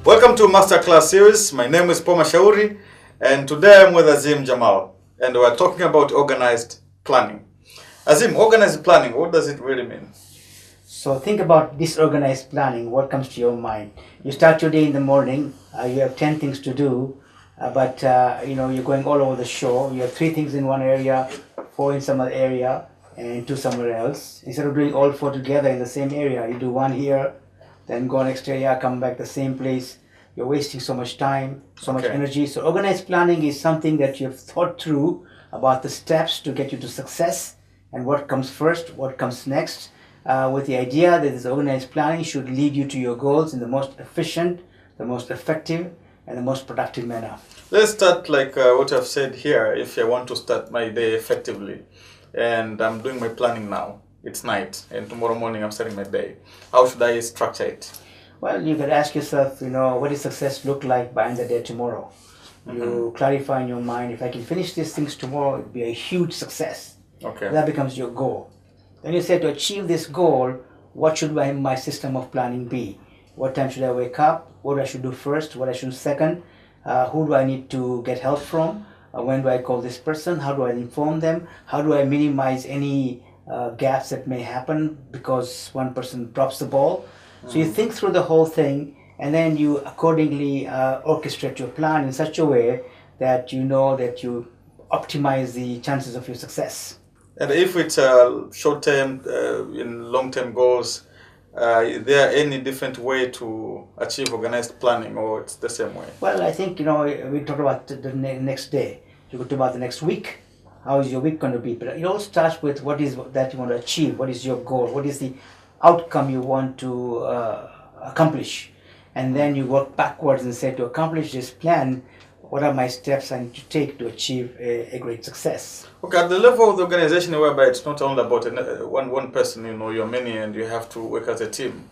Welcome to Masterclass series. My name is R.K Mashauri, and today I'm with Azim Jamal, and we're talking about organized planning. Azim, organized planning, what does it really mean? So think about disorganized planning. What comes to your mind? You start your day in the morning. You have 10 things to do, but you're going all over the show. You have 3 things in one area, 4 in some other area, and 2 somewhere else. Instead of doing all 4 together in the same area, you do 1 here, then go next area, come back the same place. You're wasting so much time, so much energy. So organized planning is something that you've thought through about the steps to get you to success and what comes first, what comes next, with the idea that this organized planning should lead you to your goals in the most efficient, the most effective, and the most productive manner. Let's start like what I've said here. If I want to start my day effectively, and I'm doing my planning now, it's night, and tomorrow morning I'm starting my day. How should I structure it? Well, you could ask yourself, what does success look like by end of the day tomorrow? You clarify in your mind, if I can finish these things tomorrow, it'll be a huge success. Okay. That becomes your goal. Then you say, to achieve this goal, what should my system of planning be? What time should I wake up? What I should do first? What I should do second? Who do I need to get help from? When do I call this person? How do I inform them? How do I minimize any gaps that may happen because one person drops the ball? So you think through the whole thing, and then you accordingly orchestrate your plan in such a way that you know that you optimize the chances of your success. And if it's short-term and long-term goals, is there any different way to achieve organized planning, or it's the same way? Well, I think, we talk about the next day. You could talk about the next week. How is your week going to be? But it all starts with what is that you want to achieve. What is your goal? What is the outcome you want to accomplish? And then you work backwards and say, to accomplish this plan, what are my steps I need to take to achieve a great success? Okay, at the level of the organization whereby it's not only about one person, you're many and you have to work as a team.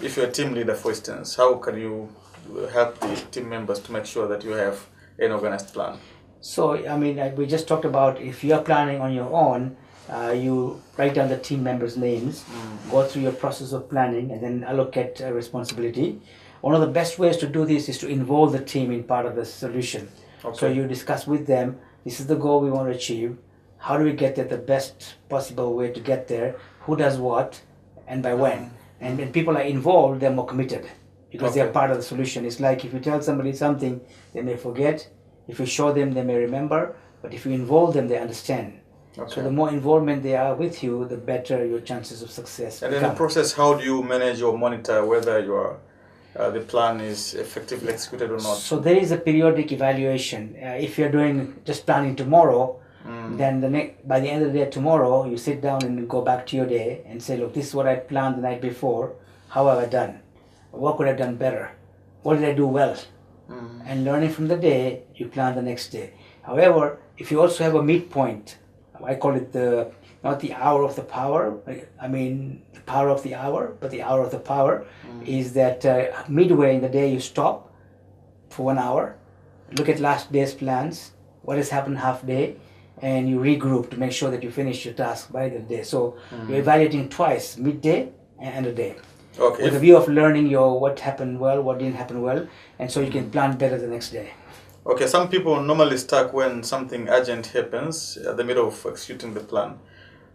If you're a team leader, for instance, how can you help the team members to make sure that you have an organized plan? So, we just talked about if you're planning on your own, you write down the team members' names, go through your process of planning, and then allocate responsibility. One of the best ways to do this is to involve the team in part of the solution. Okay. So you discuss with them, this is the goal we want to achieve. How do we get there the best possible way to get there? Who does what and by when? And when people are involved, they're more committed because they're part of the solution. It's like if you tell somebody something, they may forget. If you show them, they may remember. But if you involve them, they understand. Okay. So the more involvement they are with you, the better your chances of success And in the process, how do you manage or monitor whether the plan is effectively executed or not? So there is a periodic evaluation. If you're doing just planning tomorrow, then by the end of the day tomorrow, you sit down and go back to your day and say, look, this is what I planned the night before. How have I done? What could I have done better? What did I do well? And learning from the day, you plan the next day. However, if you also have a midpoint, I call it not the hour of the power, the power of the hour, but the hour of the power is that midway in the day you stop for 1 hour, look at last day's plans, what has happened half day, and you regroup to make sure that you finish your task by the day. So you're evaluating twice, midday and end of day. Okay. With a view of learning what happened well, what didn't happen well, and so you can plan better the next day. Okay, some people normally stuck when something urgent happens at the middle of executing the plan.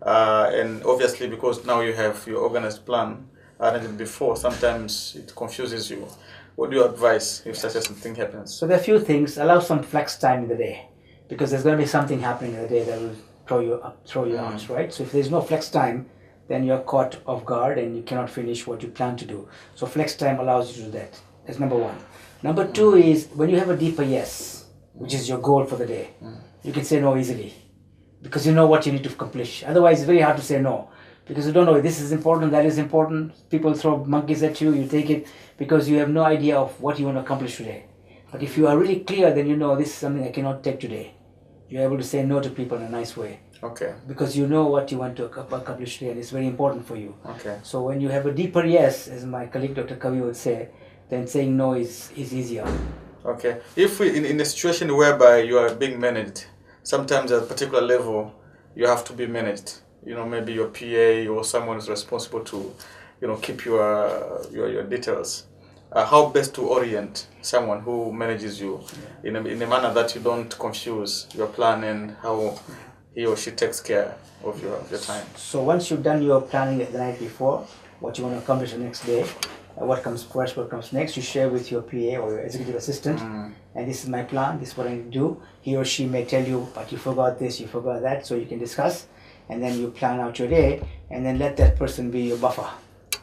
And obviously, because now you have your organized plan arranged before, sometimes it confuses you. What do you advise if such a thing happens? So there are a few things. Allow some flex time in the day, because there's going to be something happening in the day that will throw you out, right? So if there's no flex time, then you're caught off guard and you cannot finish what you plan to do. So flex time allows you to do that. That's number 1. Number 2 is when you have a deeper yes, which is your goal for the day, you can say no easily because you know what you need to accomplish. Otherwise, it's very hard to say no because you don't know this is important, that is important. People throw monkeys at you, you take it because you have no idea of what you want to accomplish today. But if you are really clear, then you know this is something I cannot take today. You're able to say no to people in a nice way. Okay. Because you know what you want to accomplish today and it's very important for you. Okay. So when you have a deeper yes, as my colleague Dr. Kavi would say, then saying no is easier. Okay. If in a situation whereby you are being managed, sometimes at a particular level, you have to be managed. Maybe your PA or someone is responsible to, keep your details. how best to orient someone who manages you in a manner that you don't confuse your plan and how he or she takes care of your time. So once you've done your planning the night before, what you want to accomplish the next day, what comes first, what comes next, you share with your PA or your executive assistant, and this is my plan, this is what I need to do. He or she may tell you, but you forgot this, you forgot that, so you can discuss, and then you plan out your day, and then let that person be your buffer.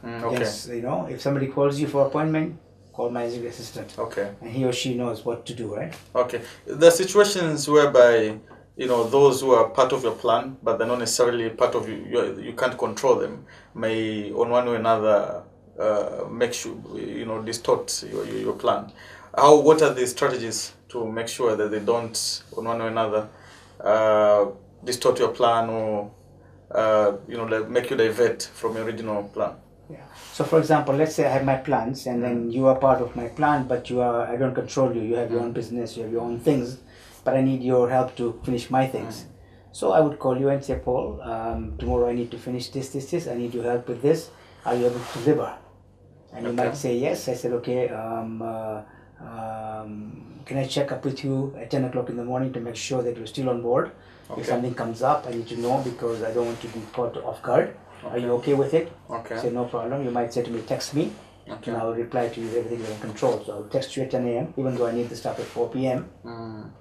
Okay. Yes, you know, if somebody calls you for appointment, call my executive assistant. Okay. And he or she knows what to do, right? Okay. There are situations whereby, you know, those who are part of your plan, but they're not necessarily part of you can't control them, may on one way or another make sure, you know, distort your plan. What are the strategies to make sure that they don't, on one way or another, distort your plan or, you know, like make you divert from your original plan? Yeah. So for example, let's say I have my plans and then you are part of my plan, but I don't control you. You have your own business, you have your own things, but I need your help to finish my things. So I would call you and say, Paul, tomorrow I need to finish this. I need your help with this. Are you able to deliver? And you might say yes. I said, okay, can I check up with you at 10 o'clock in the morning to make sure that you're still on board? Okay. If something comes up, I need to know because I don't want to be caught off guard. Okay. Are you okay with it? Okay. Say no problem. You might say to me, text me, and I'll reply to you everything is in control. So I'll text you at 10 a.m. even though I need to start at 4 p.m.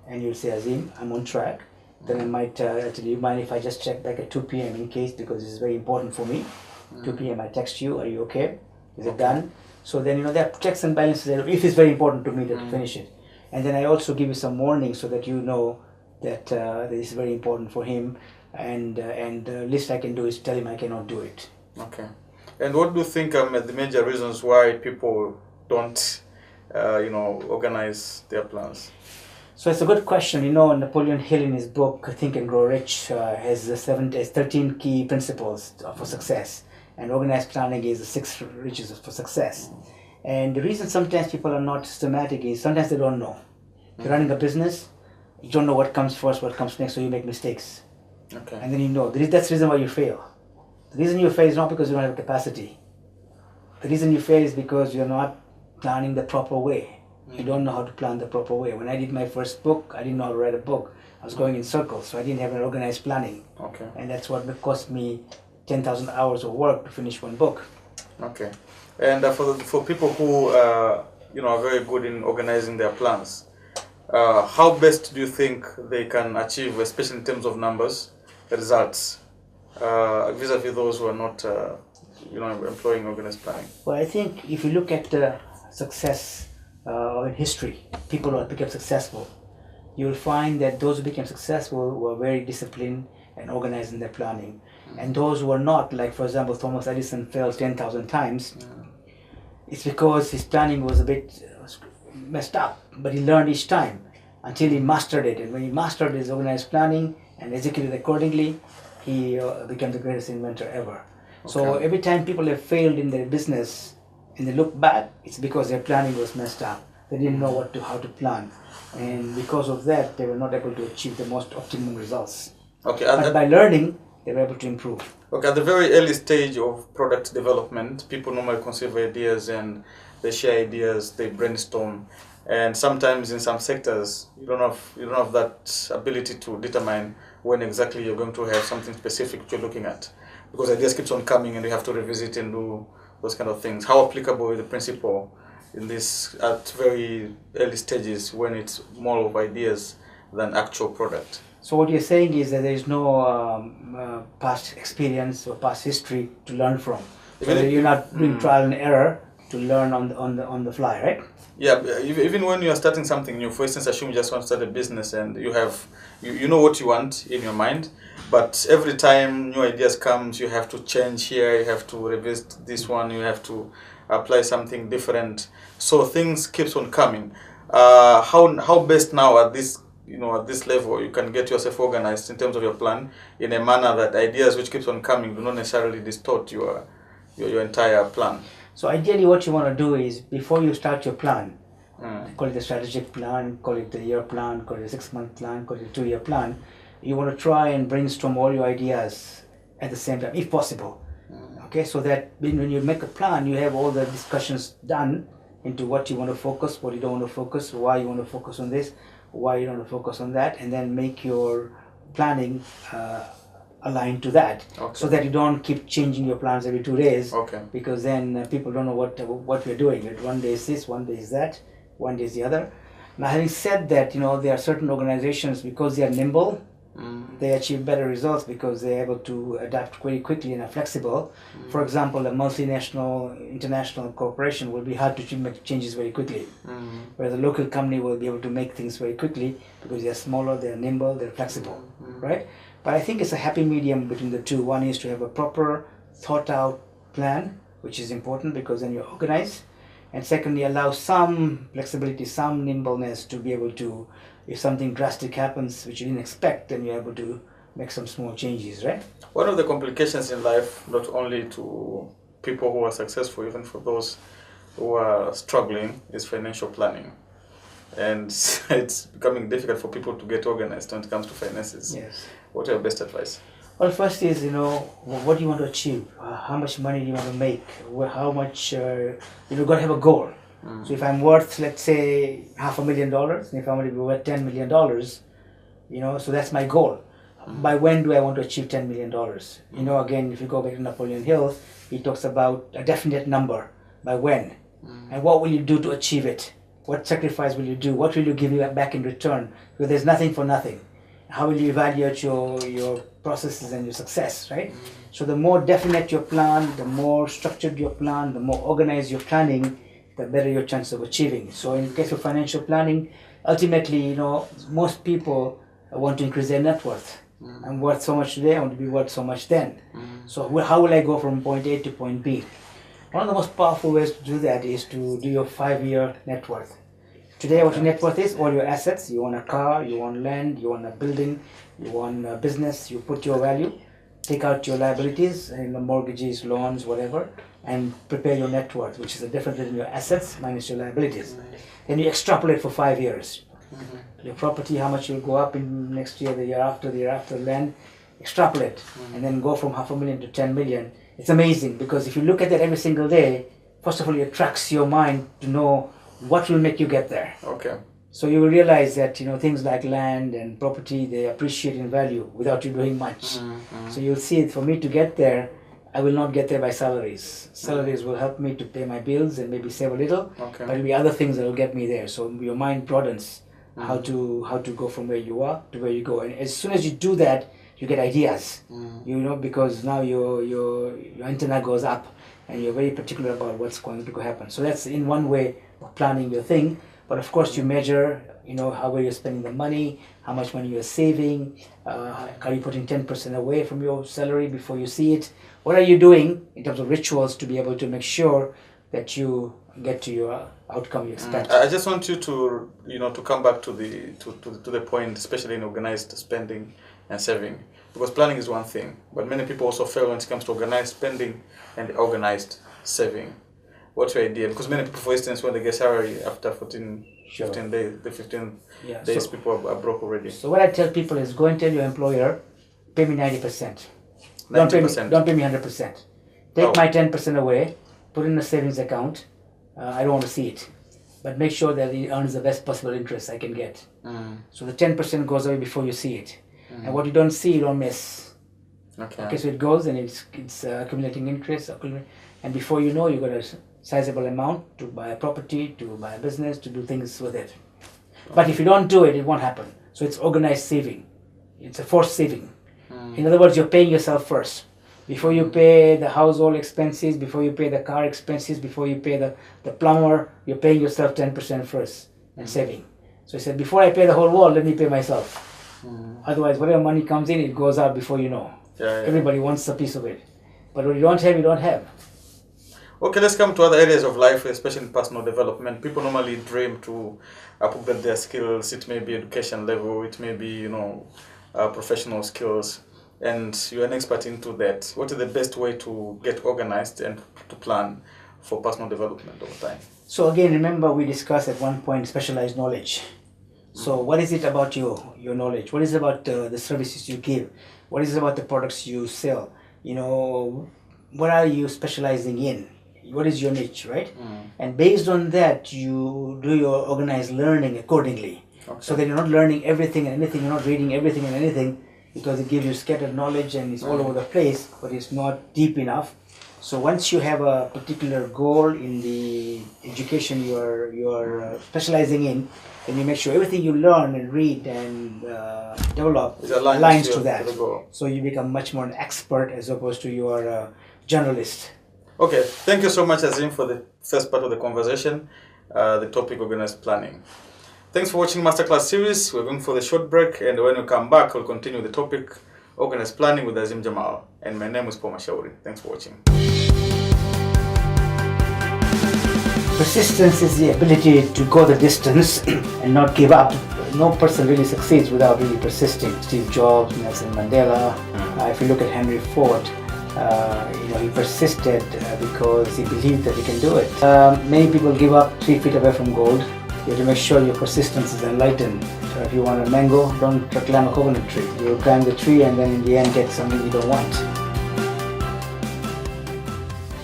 And you'll say, Azim, I'm on track. Then I might tell you, mind if I just check back at 2 p.m. in case, because this is very important for me. 2 p.m. I text you, are you okay? Is it done? So then, you know, there are checks and balances if it's very important to me to finish it. And then I also give you some warnings so that you know that this is very important for him. And the least I can do is tell him I cannot do it. Okay. And what do you think are the major reasons why people don't, you know, organize their plans? So it's a good question. You know, Napoleon Hill in his book Think and Grow Rich has 13 key principles for success, and organized planning is the 6 riches for success. And the reason sometimes people are not systematic is sometimes they don't know. If you're running a business, you don't know what comes first, what comes next, so you make mistakes. Okay. And then you know, that's the reason why you fail. The reason you fail is not because you don't have capacity. The reason you fail is because you're not planning the proper way. You don't know how to plan the proper way. When I did my first book, I didn't know how to write a book. I was going in circles, so I didn't have an organized planning. Okay. And that's what cost me 10,000 hours of work to finish one book. Okay. And for people who you know, are very good in organizing their plans, how best do you think they can achieve, especially in terms of numbers, results, vis-a-vis those who are not, you know, employing organized planning? Well, I think if you look at success in history, people who have become successful, you will find that those who became successful were very disciplined and organized in their planning. And those who were not, like for example, Thomas Edison failed 10,000 times, it's because his planning was a bit messed up, but he learned each time until he mastered it. And when he mastered his organized planning and executed accordingly, he became the greatest inventor ever. Okay. So every time people have failed in their business and they look back, it's because their planning was messed up. They didn't know how to plan. And because of that, they were not able to achieve the most optimum results. Okay. But by learning, they were able to improve. Okay, at the very early stage of product development, people normally conceive ideas and they share ideas, they brainstorm, and sometimes in some sectors you don't have that ability to determine when exactly you're going to have something specific you're looking at, because ideas keeps on coming and you have to revisit and do those kind of things. How applicable is the principle in this at very early stages when it's more of ideas than actual product? So what you're saying is that there is no past experience or past history to learn from. So you're not doing trial and error to learn on the fly, right? Yeah, even when you are starting something new, for instance, assume you just want to start a business and you know what you want in your mind, but every time new ideas comes, you have to change here, you have to revisit this one, you have to apply something different. So things keeps on coming. How best now at this level you can get yourself organized in terms of your plan in a manner that ideas which keeps on coming do not necessarily distort your entire plan? So ideally what you want to do is, before you start your plan, call it the strategic plan, call it the year plan, call it the 6-month plan, call it the 2-year plan, you want to try and brainstorm all your ideas at the same time, if possible. Okay, so that when you make a plan, you have all the discussions done into what you want to focus, what you don't want to focus, why you want to focus on this, why you don't want to focus on that, and then make your planning aligned to that, so that you don't keep changing your plans every 2 days. Because then people don't know what we're doing. One day is this, one day is that, one day is the other. Now, having said that, there are certain organizations, because they are nimble, they achieve better results because they're able to adapt very quickly and are flexible. For example, a multinational, international corporation will be hard to make changes very quickly, whereas a local company will be able to make things very quickly because they're smaller, they're nimble, they're flexible, right? But I think it's a happy medium between the two. One is to have a proper, thought-out plan, which is important because then you're organized. And secondly, allow some flexibility, some nimbleness to be able to, if something drastic happens which you didn't expect, then you're able to make some small changes, right? One of the complications in life, not only to people who are successful, even for those who are struggling, is financial planning. And it's becoming difficult for people to get organized when it comes to finances. Yes. What are your best advice? Well, first is, what do you want to achieve? How much money do you want to make? How much, got to have a goal. So if I'm worth, let's say, $500,000, and if I'm going to be worth $10 million, so that's my goal. By when do I want to achieve $10 million? Again, if you go back to Napoleon Hill, he talks about a definite number. By when? And what will you do to achieve it? What sacrifice will you do? What will you give back in return? Because there's nothing for nothing. How will you evaluate your processes and your success, right? So the more definite your plan, the more structured your plan, the more organized your planning, the better your chance of achieving. So in case of financial planning, ultimately, most people want to increase their net worth. I'm worth so much today, I want to be worth so much then. So how will I go from point A to point B? One of the most powerful ways to do that is to do your 5-year net worth. Today, what your net worth is, all your assets. You own a car, you own land, you own a building, you own a business, you put your value, take out your liabilities, mortgages, loans, whatever, and prepare your net worth, which is the difference between your assets minus your liabilities. Then you extrapolate for 5 years. Your property, how much will go up in next year, the year after, land, extrapolate, and then go from $500,000 to 10 million. It's amazing because if you look at that every single day, first of all, it tracks your mind to know what will make you get there. So you will realize that things like land and property, they appreciate in value without you doing much. So you'll see it. For me to get there, I will not get there by salaries. Salaries will help me to pay my bills and maybe save a little, but it'll be other things that will get me there. So your mind broadens how to go from where you are to where you go. And as soon as you do that, you get ideas. Because now your antenna goes up and you're very particular about what's going to happen. So that's in one way of planning your thing. But of course you measure, how you're spending the money, how much money you're saving, are you putting 10% away from your salary before you see it? What are you doing in terms of rituals to be able to make sure that you get to your outcome you expect? I just want you to, to come back to the point, especially in organized spending and saving. Because planning is one thing, but many people also fail when it comes to organized spending and organized saving. What's your idea? Because many people, for instance, when they get salary after 15 days, the 15 days, people are broke already. So what I tell people is go and tell your employer, pay me 90%. 90%. Don't pay me 100%. Take my 10% away, put it in a savings account. I don't want to see it. But make sure that it earns the best possible interest I can get. So the 10% goes away before you see it. And what you don't see, you don't miss. Okay, so it goes and it's accumulating interest, and before you know, you got a sizable amount to buy a property, to buy a business, to do things with it. But if you don't do it, it won't happen. So it's organized saving. It's a forced saving. In other words, you're paying yourself first. Before you pay the household expenses, before you pay the car expenses, before you pay the plumber, you're paying yourself 10% first and saving. So he said, before I pay the whole world, let me pay myself. Otherwise, whatever money comes in, it goes out before you know. Everybody wants a piece of it. But what you don't have, you don't have. Okay, let's come to other areas of life, especially in personal development. People normally dream to upgrade their skills. It may be education level, it may be, professional skills. And you're an expert into that. What is the best way to get organized and to plan for personal development over time? So again, remember we discussed at one point specialized knowledge. So what is it about your knowledge? What is it about the services you give? What is it about the products you sell? What are you specializing in? what is your niche, right? And based on that, you do your organized learning accordingly. Okay. So that you're not learning everything and anything, you're not reading everything and anything, because it gives you scattered knowledge and it's all over the place, but it's not deep enough. So once you have a particular goal in the education you're specializing in, then you make sure everything you learn and read and develop aligns to that. So you become much more an expert as opposed to your generalist. Okay, thank you so much, Azim, for the first part of the conversation, the topic organized planning. Thanks for watching Masterclass series. We're going for the short break, and when we come back, we'll continue the topic organized planning with Azim Jamal. And my name is R.K Mashauri. Thanks for watching. Persistence is the ability to go the distance and not give up. No person really succeeds without really persisting. Steve Jobs, Nelson Mandela. If you look at Henry Ford, he persisted because he believed that he can do it. Many people give up 3 feet away from gold. You have to make sure your persistence is enlightened. So if you want a mango, don't climb a coconut tree. You climb the tree and then in the end get something you don't want.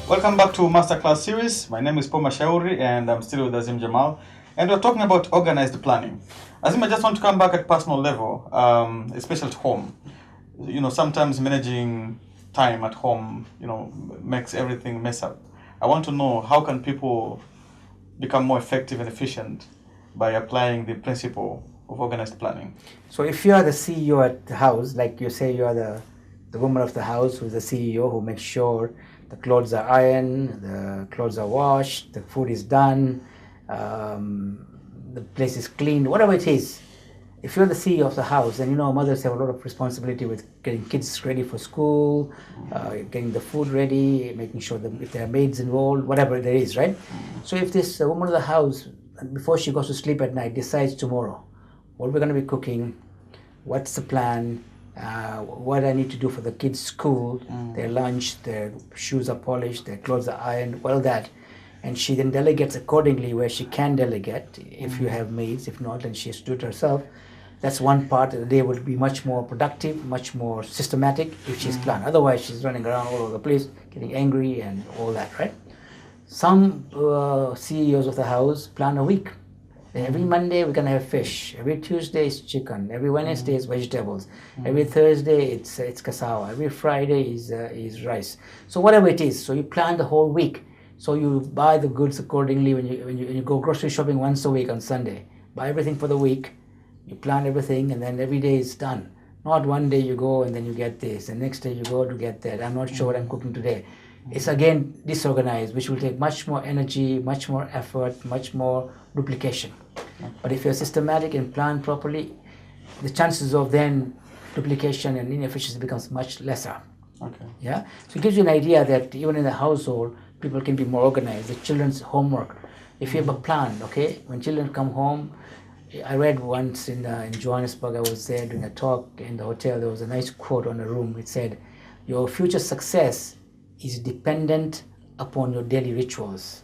Welcome back to Masterclass series. My name is R.K Mashauri and I'm still with Azim Jamal. And we're talking about organized planning. Azim, I just want to come back at personal level, especially at home. Sometimes managing time at home, makes everything mess up. I want to know, how can people become more effective and efficient by applying the principle of organized planning? So if you are the CEO at the house, like you say you are the woman of the house who's the CEO who makes sure the clothes are ironed, the clothes are washed, the food is done, the place is cleaned, whatever it is. If you're the CEO of the house, then mothers have a lot of responsibility with getting kids ready for school, getting the food ready, making sure that if there are maids involved, whatever there is, right? So if this woman of the house, before she goes to sleep at night, decides tomorrow, what we're going to be cooking, what's the plan, what I need to do for the kids' school, their lunch, their shoes are polished, their clothes are ironed, all that. And she then delegates accordingly where she can delegate, if you have maids, if not, then she has to do it herself. That's one part. The day will be much more productive, much more systematic if she's planned. Otherwise, she's running around all over the place, getting angry and all that, right? Some CEOs of the house plan a week. Every Monday, we're going to have fish. Every Tuesday, it's chicken. Every Wednesday, it's vegetables. Every Thursday, it's cassava. Every Friday is rice. So whatever it is, so you plan the whole week. So you buy the goods accordingly when you go grocery shopping once a week on Sunday. Buy everything for the week. You plan everything, and then every day is done. Not one day you go and then you get this, and next day you go to get that. I'm not sure what I'm cooking today. It's again disorganized, which will take much more energy, much more effort, much more duplication. But if you're systematic and plan properly, the chances of then duplication and inefficiency becomes much lesser. Okay. Yeah. So it gives you an idea that even in the household, people can be more organized. The children's homework, if you have a plan, okay, when children come home, I read once in Johannesburg, I was there doing a talk in the hotel, there was a nice quote on the room. It said, your future success is dependent upon your daily rituals.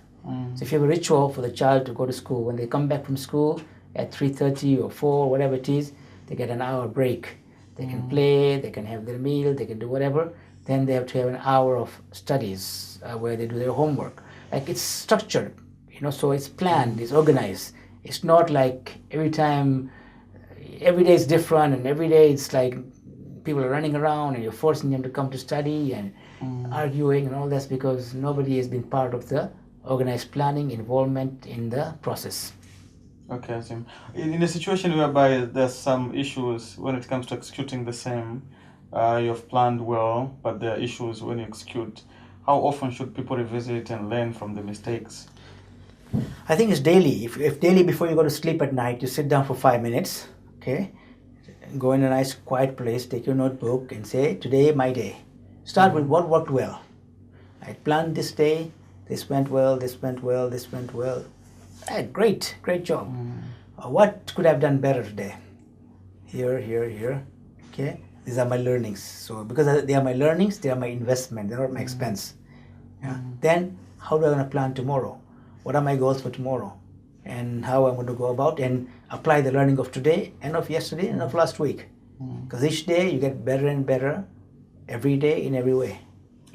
So if you have a ritual for the child to go to school, when they come back from school at 3:30 or 4, whatever it is, they get an hour break. They can play, they can have their meal, they can do whatever. Then they have to have an hour of studies where they do their homework. Like, it's structured, so it's planned, it's organized. It's not like every day is different, and every day it's like people are running around and you're forcing them to come to study and arguing and all this, because nobody has been part of the organized planning, involvement in the process. Okay, Azim. In a situation whereby there's some issues when it comes to executing the same, you've planned well, but there are issues when you execute, how often should people revisit and learn from the mistakes? I think it's daily. If daily before you go to sleep at night, you sit down for 5 minutes, okay? Go in a nice quiet place, take your notebook and say, today my day. Start with what worked well. I planned this day, this went well, this went well, this went well. Great job. What could I have done better today? Here, okay? These are my learnings. So because they are my learnings, they are my investment, they're not my expense. Yeah? Then how do I want to plan tomorrow? What are my goals for tomorrow? And how I'm going to go about and apply the learning of today and of yesterday and of last week. Because each day you get better and better every day in every way.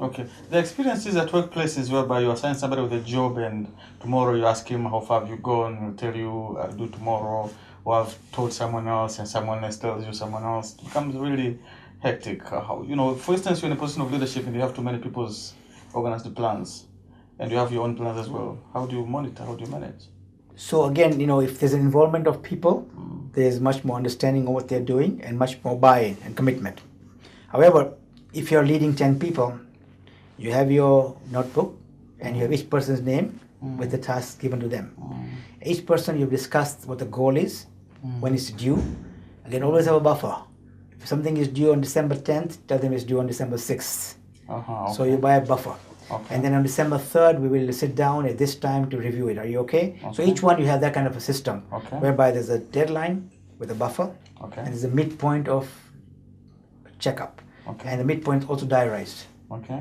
Okay. The experiences at workplaces whereby you assign somebody with a job and tomorrow you ask him how far have you gone, he'll tell you I'll do tomorrow, or I've told someone else and someone else tells you someone else. It becomes really hectic. How, for instance, you're in a position of leadership and you have too many people's organized plans and you have your own plans as well. How do you monitor? How do you manage? So again, if there's an involvement of people, there's much more understanding of what they're doing and much more buy-in and commitment. However, if you're leading 10 people, you have your notebook and you have each person's name with the tasks given to them. Each person, you've discussed what the goal is, when it's due. Again, always have a buffer. If something is due on December 10th, tell them it's due on December 6th. Okay. So you buy a buffer. Okay. And then on December 3rd, we will sit down at this time to review it. Are you okay? So each one, you have that kind of a system whereby there's a deadline with a buffer and there's a midpoint of checkup. And the midpoint is also diarized.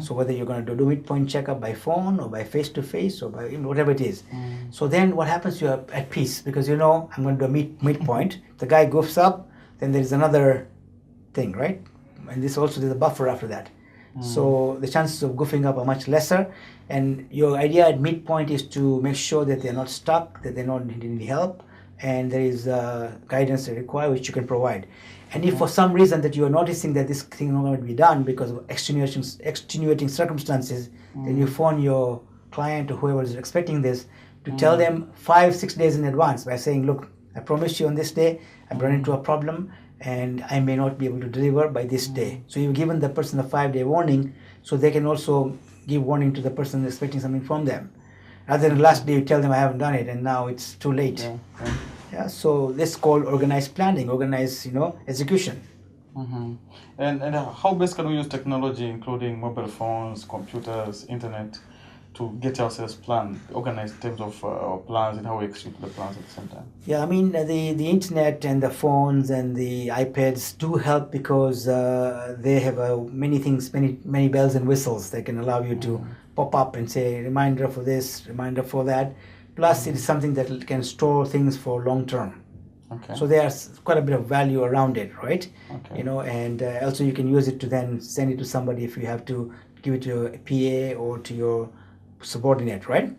So whether you're going to do midpoint checkup by phone or by face-to-face or by whatever it is. So then what happens, you're at peace because I'm going to do a midpoint. The guy goofs up, then there's another thing, right? And there's a buffer after that. So the chances of goofing up are much lesser. And your idea at midpoint is to make sure that they're not stuck, that they're not needing any help, and there is guidance they require, which you can provide. And if for some reason that you are noticing that this thing is not going to be done because of extenuating circumstances, then you phone your client or whoever is expecting this to tell them 5-6 days in advance by saying, look, I promised you on this day, I'm running into a problem and I may not be able to deliver by this day. So you've given the person a 5-day warning so they can also give warning to the person expecting something from them. Rather than the last day you tell them I haven't done it and now it's too late. So this is called organized planning, organized execution. And how best can we use technology, including mobile phones, computers, internet, to get ourselves planned, organized in terms of our plans and how we execute the plans at the same time? Yeah, I mean the internet and the phones and the iPads do help because they have many things, many bells and whistles that can allow you to pop up and say reminder for this, reminder for that. Plus, it is something that can store things for long term. So there's quite a bit of value around it, right? And also you can use it to then send it to somebody if you have to give it to your PA or to your subordinate, right?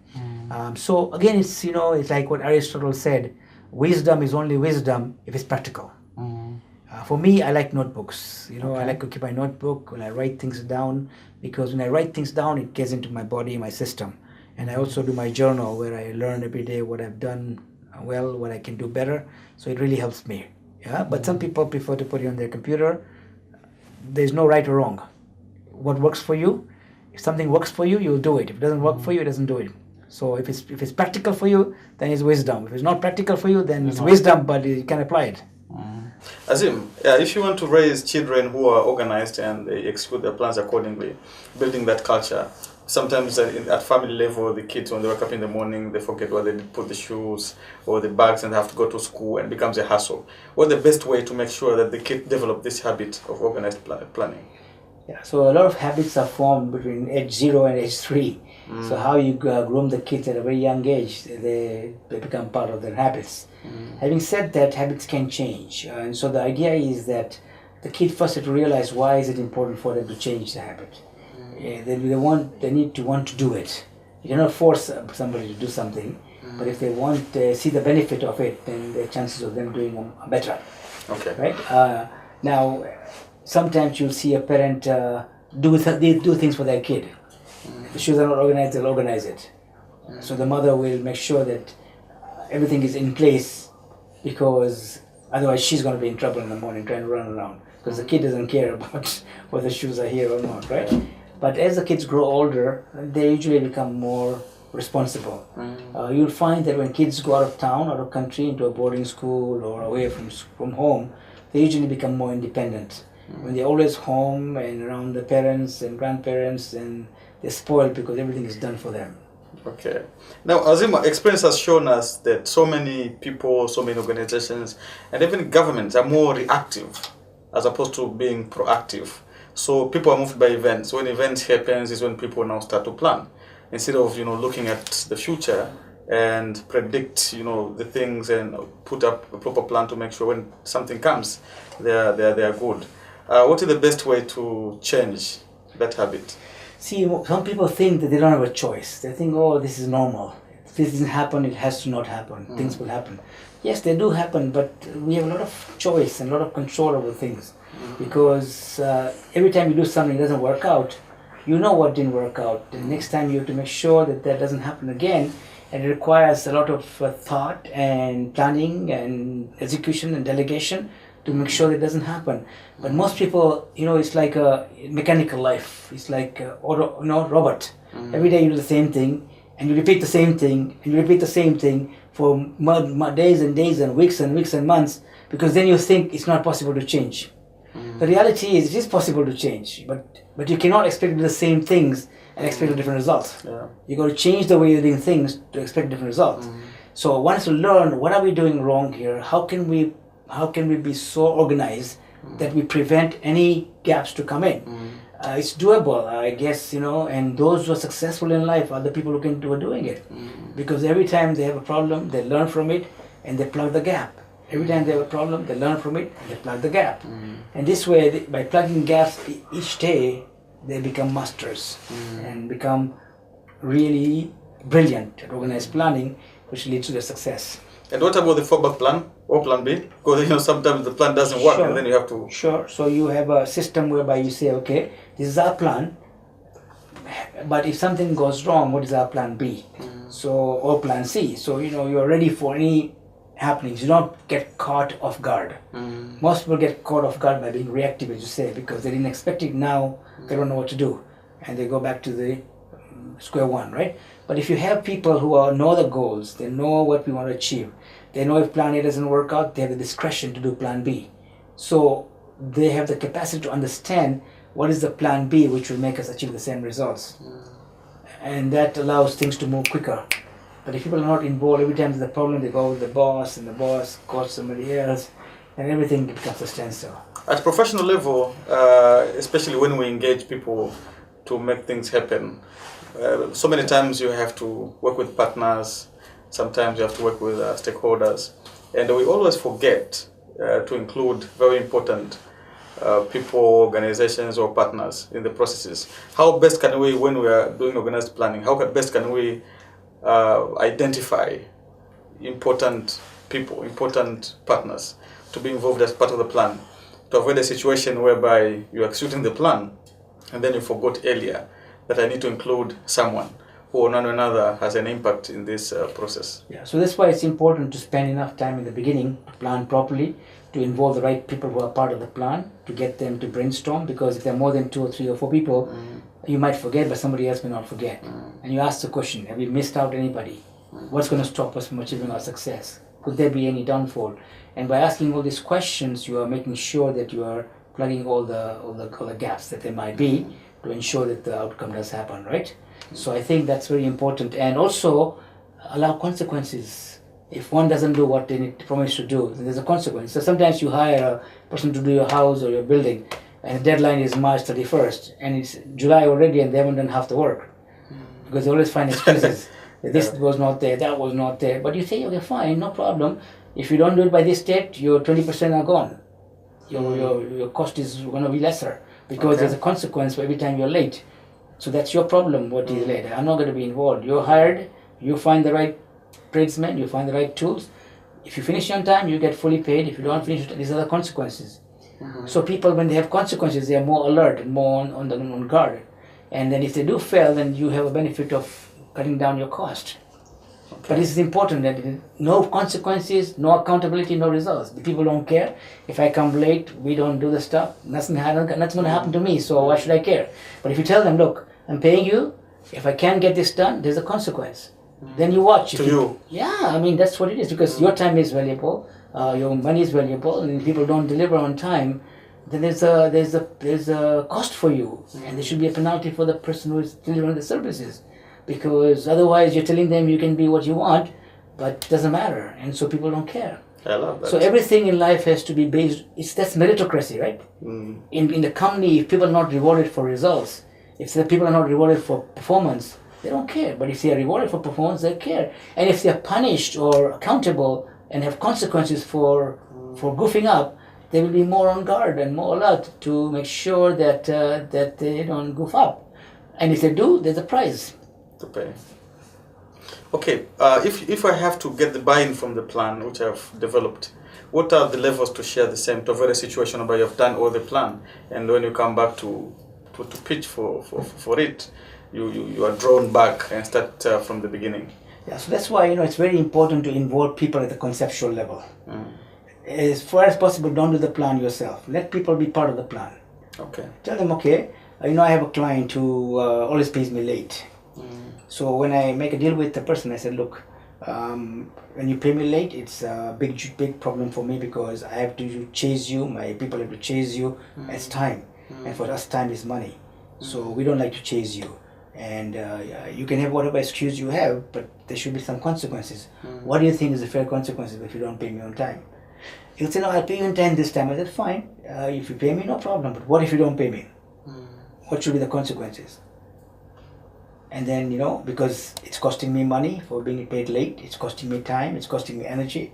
So again, it's it's like what Aristotle said: wisdom is only wisdom if it's practical. For me, I like notebooks. I like to keep my notebook when I write things down, because when I write things down, it gets into my body, my system. And I also do my journal where I learn every day what I've done well, what I can do better. So it really helps me. But some people prefer to put it on their computer. There's no right or wrong. What works for you? If something works for you, you'll do it. If it doesn't work for you, it doesn't do it. So if it's practical for you, then it's wisdom. If it's not practical for you, then it's wisdom, but you can apply it. Azim, if you want to raise children who are organized and they execute their plans accordingly, building that culture, sometimes at family level, the kids, when they wake up in the morning, they forget where they put the shoes or the bags and they have to go to school, and it becomes a hassle. What's the best way to make sure that the kids develop this habit of organized planning? So a lot of habits are formed between age 0 and age 3. So how you groom the kids at a very young age, they become part of their habits. Having said that, habits can change. And so the idea is that the kid first have to realize why is it important for them to change the habit. They need to want to do it. You cannot force somebody to do something, but if they see the benefit of it, then the chances of them doing are better. Right? Now, sometimes you'll see a parent do things for their kid. If the shoes are not organized, they'll organize it. So the mother will make sure that everything is in place, because otherwise she's going to be in trouble in the morning trying to run around, because the kid doesn't care about whether shoes are here or not, right? But as the kids grow older, they usually become more responsible. You'll find that when kids go out of town, out of country, into a boarding school or away from home, they usually become more independent. When they're always home and around the parents and grandparents, and they're spoiled because everything is done for them. Okay. Now, Azim, experience has shown us that so many people, so many organizations, and even governments are more reactive as opposed to being proactive. So people are moved by events. When events happens is when people now start to plan, instead of looking at the future and predict the things and put up a proper plan to make sure when something comes, they are good. What is the best way to change that habit? See, some people think that they don't have a choice. They think, oh, this is normal. If this doesn't happen, it has to not happen. Things will happen. Yes, they do happen, but we have a lot of choice and a lot of control over things. Because every time you do something that doesn't work out, you know what didn't work out. The next time you have to make sure that that doesn't happen again. And it requires a lot of thought and planning and execution and delegation to make sure that it doesn't happen. But most people, it's like a mechanical life. It's like robot. Every day you do the same thing, and you repeat the same thing, and you repeat the same thing for days and days and weeks and months, because then you think it's not possible to change. The reality is it is possible to change, but you cannot expect to do the same things and expect a different result. Yeah. You got to change the way you're doing things to expect different results. So one has to learn, what are we doing wrong here? How can we be so organized that we prevent any gaps to come in? It's doable, I guess, and those who are successful in life are the people who are doing it. Because every time they have a problem, they learn from it and they plug the gap. Every time they have a problem, they learn from it and they plug the gap. And this way, by plugging gaps each day, they become masters and become really brilliant at organized planning, which leads to their success. And what about the fallback plan or plan B? Because sometimes the plan doesn't work, and then you have to... Sure. So you have a system whereby you say, okay, this is our plan, but if something goes wrong, what is our plan B? Or plan C. So, you're ready for any happenings. You don't get caught off guard. Most people get caught off guard by being reactive, as you say, because they didn't expect it. Now they don't know what to do, and they go back to the square one, right? But if you have people who know the goals, they know what we want to achieve, they know if plan A doesn't work out, they have the discretion to do plan B. So they have the capacity to understand what is the plan B which will make us achieve the same results. And that allows things to move quicker. But if people are not involved, every time there's a problem, they go with the boss, and the boss calls somebody else, and everything becomes a standstill. At professional level, especially when we engage people to make things happen, so many times you have to work with partners, sometimes you have to work with stakeholders, and we always forget to include very important people, organizations, or partners in the processes. How best can we, when we are doing organized planning, how best can we identify important people, important partners to be involved as part of the plan, to avoid a situation whereby you're executing the plan and then you forgot earlier that I need to include someone who or another has an impact in this process. Yeah, so that's why it's important to spend enough time in the beginning to plan properly, to involve the right people who are part of the plan, to get them to brainstorm, because if there are more than 2 or 3 or 4 people, you might forget, but somebody else may not forget. And you ask the question, have we missed out anybody? What's going to stop us from achieving our success? Could there be any downfall? And by asking all these questions, you are making sure that you are plugging all the gaps that there might be to ensure that the outcome does happen, right? So I think that's very important. And also allow consequences. If one doesn't do what they promised to do, then there's a consequence. So sometimes you hire a person to do your house or your building, and the deadline is March 31st, and it's July already, and they haven't done half the work. Because they always find excuses. This was not there, that was not there. But you say, okay, fine, no problem. If you don't do it by this date, your 20% are gone. Your cost is going to be lesser, because there's a consequence for every time you're late. So that's your problem, what is late. I'm not going to be involved. You're hired, you find the right tradesmen, you find the right tools. If you finish on time, you get fully paid. If you don't finish, these are the consequences. So people, when they have consequences, they are more alert and more on guard. And then if they do fail, then you have a benefit of cutting down your cost. But this is important, that no consequences, no accountability, no results. The people don't care. If I come late, we don't do the stuff, nothing's going to happen to me, so why should I care? But if you tell them, look, I'm paying you, if I can't get this done, there's a consequence. Then you watch. Yeah, I mean, that's what it is, because your time is valuable, your money is valuable, and if people don't deliver on time, then there's a cost for you, and there should be a penalty for the person who is delivering the services. Because otherwise you're telling them you can be what you want, but it doesn't matter, and so people don't care. I love that. So everything in life has to be based, that's meritocracy, right? In the company, if people are not rewarded for results, if the people are not rewarded for performance, they don't care. But if they are rewarded for performance, they care. And if they are punished or accountable and have consequences for goofing up, they will be more on guard and more alert to make sure that they don't goof up. And if they do, there's a prize to pay. Okay, if I have to get the buy-in from the plan which I've developed, what are the levels to share the same to avoid a situation where you've done all the plan, and when you come back to pitch for it, you are drawn back and start from the beginning? Yeah, so that's why it's very important to involve people at the conceptual level. As far as possible, don't do the plan yourself. Let people be part of the plan. Okay. Tell them, okay, I have a client who always pays me late. So when I make a deal with the person, I said, look, when you pay me late, it's a big problem for me because I have to chase you. My people have to chase you. It's time, and for us, time is money. So we don't like to chase you. And you can have whatever excuse you have, but there should be some consequences. What do you think is the fair consequences if you don't pay me on time? He'll say, no, I'll pay you on time this time. I said, fine. If you pay me, no problem. But what if you don't pay me? What should be the consequences? And then, because it's costing me money for being paid late, it's costing me time, it's costing me energy.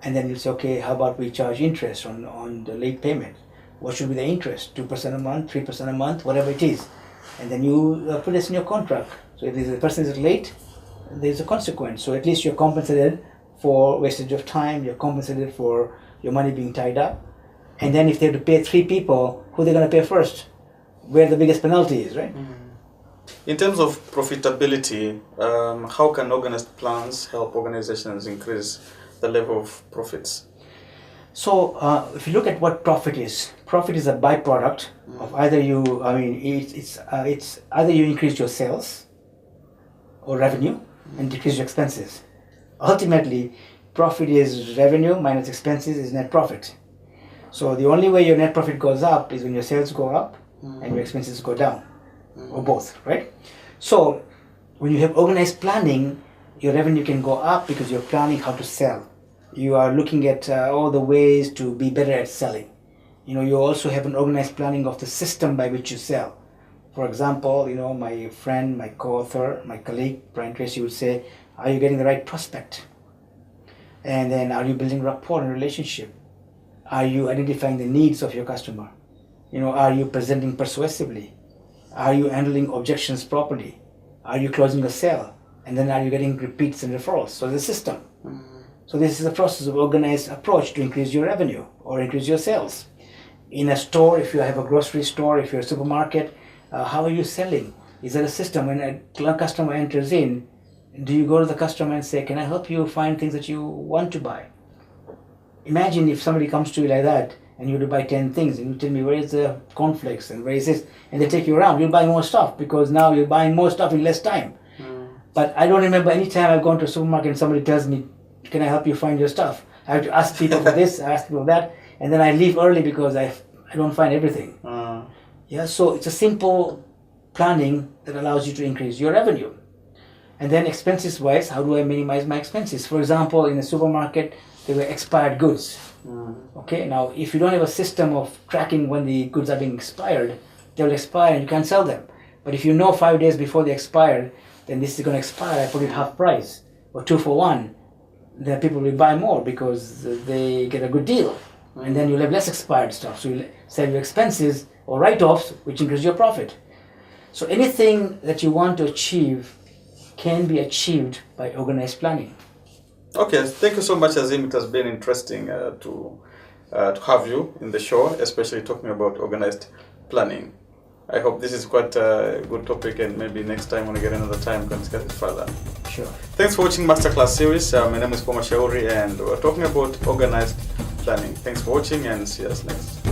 And then you'll say, okay, how about we charge interest on the late payment? What should be the interest? 2% a month, 3% a month, whatever it is. And then you put this in your contract. So if the person is late, there's a consequence. So at least you're compensated for wastage of time, you're compensated for your money being tied up. And then if they have to pay 3 people, who are they going to pay first? Where the biggest penalty is, right? In terms of profitability, how can organized plans help organizations increase the level of profits? So if you look at what profit is a byproduct of either it's either you increase your sales or revenue and decrease your expenses. Ultimately, profit is revenue minus expenses is net profit. So the only way your net profit goes up is when your sales go up and your expenses go down, or both, right? So when you have organized planning, your revenue can go up because you're planning how to sell. You are looking at all the ways to be better at selling. You also have an organized planning of the system by which you sell. For example, my friend, my co-author, my colleague, Brian Tracy would say, are you getting the right prospect? And then are you building rapport and relationship? Are you identifying the needs of your customer? Are you presenting persuasively? Are you handling objections properly? Are you closing a sale? And then are you getting repeats and referrals? So the system. So this is a process of organized approach to increase your revenue or increase your sales. In a store, if you have a grocery store, if you're a supermarket, how are you selling? Is there a system when a customer enters in, do you go to the customer and say, can I help you find things that you want to buy? Imagine if somebody comes to you like that and you to buy 10 things and you tell me where is the cornflakes and where is this, and they take you around, you'll buy more stuff because now you're buying more stuff in less time. But I don't remember any time I've gone to a supermarket and somebody tells me, can I help you find your stuff? I have to ask people for this, I ask people for that, and then I leave early because I don't find everything. So it's a simple planning that allows you to increase your revenue. And then expenses wise, how do I minimize my expenses? For example, in a supermarket, there were expired goods. Okay, now if you don't have a system of tracking when the goods are being expired, they will expire and you can't sell them. But if you know 5 days before they expired, then this is going to expire, I put it half price or 2 for 1. Then people will buy more because they get a good deal. And then you'll have less expired stuff. So you'll sell your expenses or write-offs, which increase your profit. So anything that you want to achieve can be achieved by organized planning. Okay, thank you so much, Azim. It has been interesting to have you in the show, especially talking about organized planning. I hope this is quite a good topic, and maybe next time when we get another time, we can discuss it further. Sure. Thanks for watching Masterclass series. My name is R.K Mashauri, and we're talking about organized planning. Thanks for watching, and see us next.